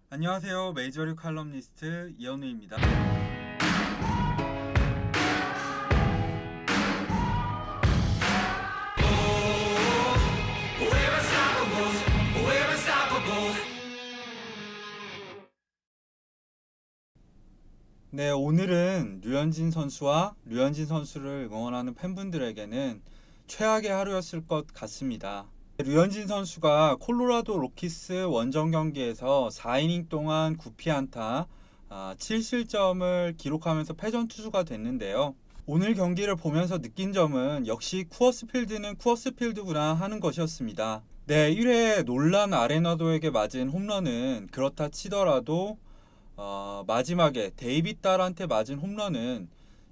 안녕하세요. 메이저리그 칼럼니스트 이현우입니다. 네, 오늘은 류현진 선수와 류현진 선수를 응원하는 팬분들에게는 최악의 하루였을 것 같습니다. 류현진 선수가 콜로라도 로키스 원정 경기에서 4이닝 동안 9피안타 7실점을 기록하면서 패전 투수가 됐는데요. 오늘 경기를 보면서 느낀 점은 역시 쿠어스 필드는 쿠어스 필드구나 하는 것이었습니다. 네, 1회 놀란 아레나도에게 맞은 홈런은 그렇다 치더라도 마지막에 데이빗 달한테 맞은 홈런은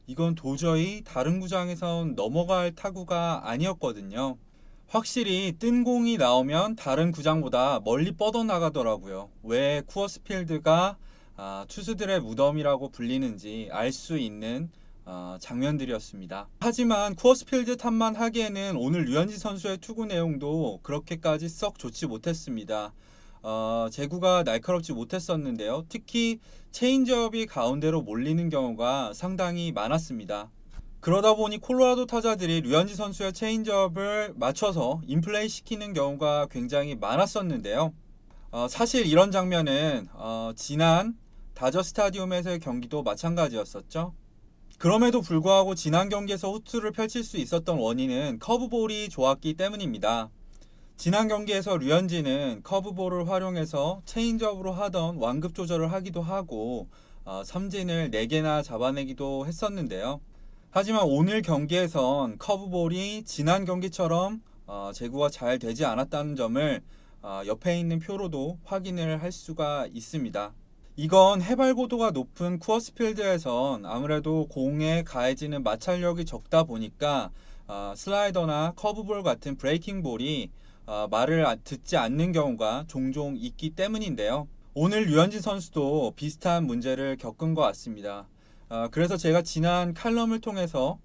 이건 도저히 다른 구장에선 넘어갈 타구가 아니었거든요. 확실히 뜬 공이 나오면 다른 구장보다 멀리 뻗어나가더라고요. 왜 쿠어스필드가 투수들의 무덤이라고 불리는지 알 수 있는 장면들이었습니다. 하지만 쿠어스필드 탓만 하기에는 오늘 류현진 선수의 투구 내용도 그렇게까지 썩 좋지 못했습니다. 제구가 날카롭지 못했었는데요. 특히 체인지업이 가운데로 몰리는 경우가 상당히 많았습니다. 그러다 보니 콜로라도 타자들이 류현진 선수의 체인지업을 맞춰서 인플레이 시키는 경우가 굉장히 많았었는데요. 사실 이런 장면은 지난 다저 스타디움에서의 경기도 마찬가지였었죠. 그럼에도 불구하고 지난 경기에서 호투를 펼칠 수 있었던 원인은 커브볼이 좋았기 때문입니다. 지난 경기에서 류현진은 커브볼을 활용해서 체인지업으로 하던 완급 조절을 하기도 하고 삼진을 4개나 잡아내기도 했었는데요. 하지만 오늘 경기에선 커브볼이 지난 경기처럼 제구가 잘 되지 않았다는 점을 옆에 있는 표로도 확인을 할 수가 있습니다. 이건 해발고도가 높은 쿠어스필드에선 아무래도 공에 가해지는 마찰력이 적다 보니까 슬라이더나 커브볼 같은 브레이킹 볼이 말을 듣지 않는 경우가 종종 있기 때문인데요. 오늘 류현진 선수도 비슷한 문제를 겪은 것 같습니다. 그래서 제가 지난 칼럼을 통해서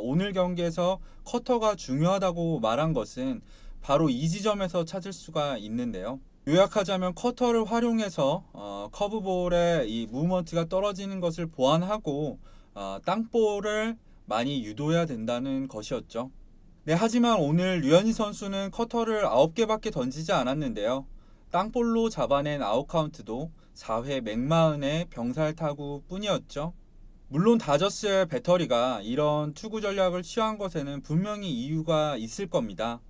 오늘 경기에서 커터가 중요하다고 말한 것은 바로 이 지점에서 찾을 수가 있는데요. 요약하자면 커터를 활용해서 커브볼의 이 무브먼트가 떨어지는 것을 보완하고 땅볼을 많이 유도해야 된다는 것이었죠. 네, 하지만 오늘 류현진 선수는 커터를 9개밖에 던지지 않았는데요. 땅볼로 잡아낸 아웃카운트도 4회 맥마은의 병살 타구 뿐이었죠. 물론 다저스의 배터리가 이런 투구 전략을 취한 것에는 분명히 이유가 있을 겁니다.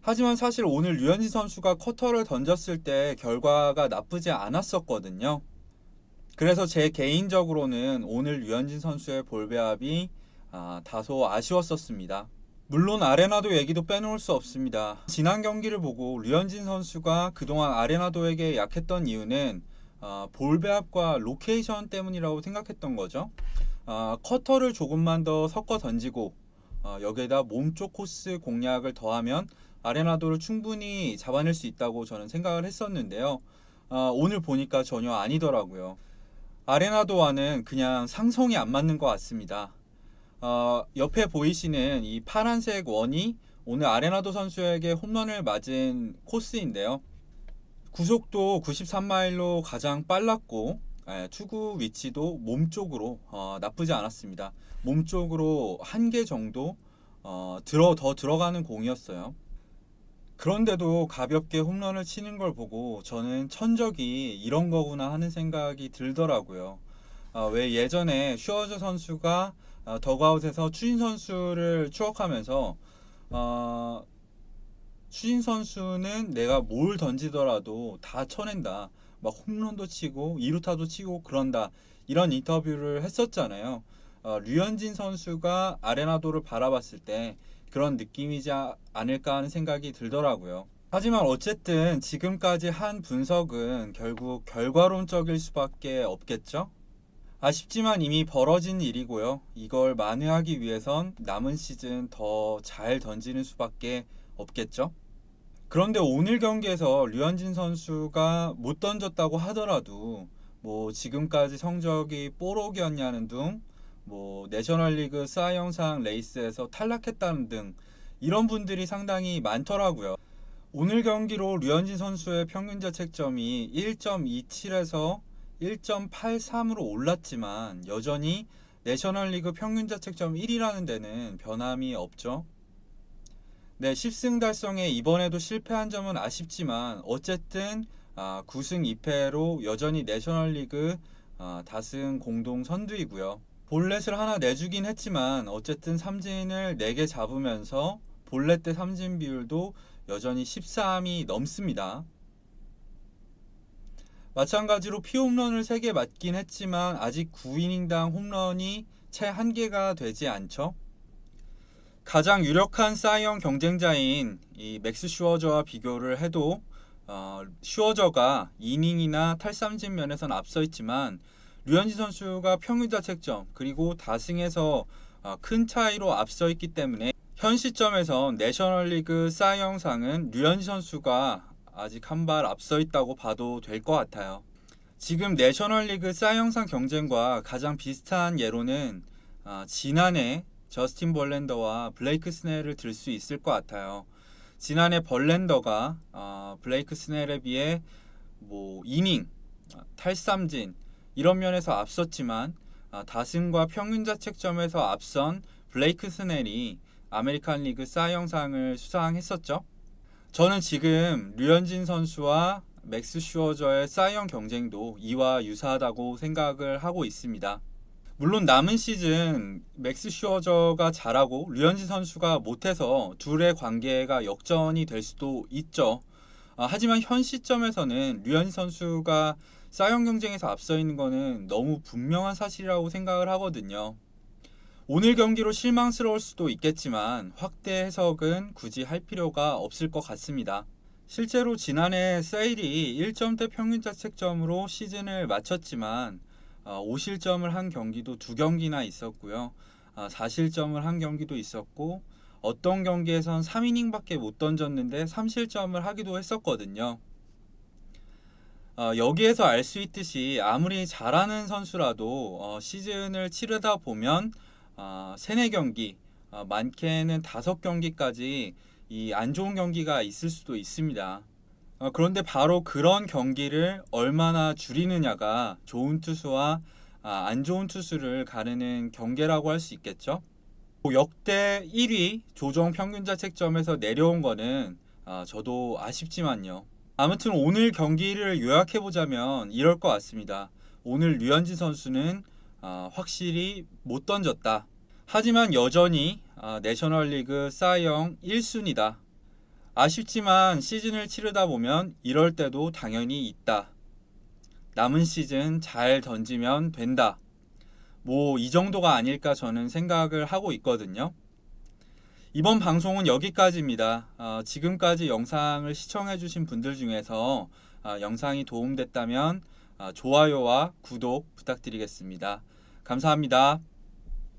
하지만 사실 오늘 류현진 선수가 커터를 던졌을 때 결과가 나쁘지 않았었거든요. 그래서 제 개인적으로는 오늘 류현진 선수의 볼배합이 다소 아쉬웠었습니다. 물론 아레나도 얘기도 빼놓을 수 없습니다. 지난 경기를 보고 류현진 선수가 그동안 아레나도에게 약했던 이유는 볼배합과 로케이션 때문이라고 생각했던 거죠. 커터를 조금만 더 섞어 던지고 여기에다 몸쪽 코스 공략을 더하면 아레나도를 충분히 잡아낼 수 있다고 저는 생각을 했었는데요. 오늘 보니까 전혀 아니더라고요. 아레나도와는 그냥 상성이 안 맞는 것 같습니다. 옆에 보이시는 이 파란색 원이 오늘 아레나도 선수에게 홈런을 맞은 코스인데요. 구속도 93마일로 가장 빨랐고 투구 위치도 몸쪽으로 나쁘지 않았습니다. 몸쪽으로 한 개 정도 더 들어가는 공이었어요. 그런데도 가볍게 홈런을 치는 걸 보고 저는 천적이 이런 거구나 하는 생각이 들더라고요. 왜 예전에 슈어저 선수가 더그아웃에서 추신 선수를 추억하면서 추신 선수는 내가 뭘 던지더라도 다 쳐낸다. 막 홈런도 치고 2루타도 치고 그런다. 이런 인터뷰를 했었잖아요. 류현진 선수가 아레나도를 바라봤을 때 그런 느낌이지 않을까 하는 생각이 들더라고요. 하지만 어쨌든 지금까지 한 분석은 결국 결과론적일 수밖에 없겠죠? 아쉽지만 이미 벌어진 일이고요. 이걸 만회하기 위해선 남은 시즌 더 잘 던지는 수밖에 없겠죠? 그런데 오늘 경기에서 류현진 선수가 못 던졌다고 하더라도 뭐 지금까지 성적이 뽀록이었냐는 둥, 뭐 내셔널리그 싸이영상 레이스에서 탈락했다는 등 이런 분들이 상당히 많더라고요. 오늘 경기로 류현진 선수의 평균 자책점이 1.27에서 1.83으로 올랐지만 여전히 내셔널리그 평균 자책점 1위라는 데는 변함이 없죠. 네, 10승 달성에 이번에도 실패한 점은 아쉽지만 어쨌든 9승 2패로 여전히 내셔널리그 다승 공동 선두이고요. 볼넷을 하나 내주긴 했지만 어쨌든 삼진을 4개 잡으면서 볼넷 대 삼진 비율도 여전히 13이 넘습니다. 마찬가지로 피홈런을 3개 맞긴 했지만 아직 9이닝당 홈런이 채 1개가 되지 않죠. 가장 유력한 사이영 경쟁자인 이 맥스 슈어저와 비교를 해도 슈어저가 이닝이나 탈삼진 면에선 앞서 있지만 류현진 선수가 평균 자책점 그리고 다승에서 큰 차이로 앞서 있기 때문에 현 시점에선 내셔널리그 사이영상은 류현진 선수가 아직 한 발 앞서 있다고 봐도 될 것 같아요. 지금 내셔널리그 사이영상 경쟁과 가장 비슷한 예로는 지난해 저스틴 벌랜더와 블레이크 스넬을 들 수 있을 것 같아요. 지난해 벌랜더가 블레이크 스넬에 비해 이닝, 탈삼진 이런 면에서 앞섰지만 다승과 평균 자책점에서 앞선 블레이크 스넬이 아메리칸 리그 사이영상을 수상했었죠. 저는 지금 류현진 선수와 맥스 슈어저의 사이영 경쟁도 이와 유사하다고 생각을 하고 있습니다. 물론 남은 시즌 맥스 슈어저가 잘하고 류현진 선수가 못해서 둘의 관계가 역전이 될 수도 있죠. 하지만 현 시점에서는 류현진 선수가 사이영 경쟁에서 앞서 있는 것은 너무 분명한 사실이라고 생각을 하거든요. 오늘 경기로 실망스러울 수도 있겠지만 확대 해석은 굳이 할 필요가 없을 것 같습니다. 실제로 지난해 세일이 1점대 평균 자책점으로 시즌을 마쳤지만 5실점을 한 경기도 2경기나 있었고요. 4실점을 한 경기도 있었고 어떤 경기에선 3이닝밖에 못 던졌는데 3실점을 하기도 했었거든요. 여기에서 알 수 있듯이 아무리 잘하는 선수라도 시즌을 치르다 보면 3-4경기, 많게는 5경기까지 이 안 좋은 경기가 있을 수도 있습니다. 그런데 바로 그런 경기를 얼마나 줄이느냐가 좋은 투수와 안 좋은 투수를 가르는 경계라고 할 수 있겠죠. 역대 1위 조정 평균 자책점에서 내려온 거는 저도 아쉽지만요. 아무튼 오늘 경기를 요약해 보자면 이럴 것 같습니다. 오늘 류현진 선수는 확실히 못 던졌다. 하지만 여전히 내셔널리그 사이영 1순위다. 아쉽지만 시즌을 치르다 보면 이럴 때도 당연히 있다. 남은 시즌 잘 던지면 된다. 이 정도가 아닐까 저는 생각을 하고 있거든요. 이번 방송은 여기까지입니다. 지금까지 영상을 시청해주신 분들 중에서 영상이 도움됐다면 좋아요와 구독 부탁드리겠습니다. 감사합니다.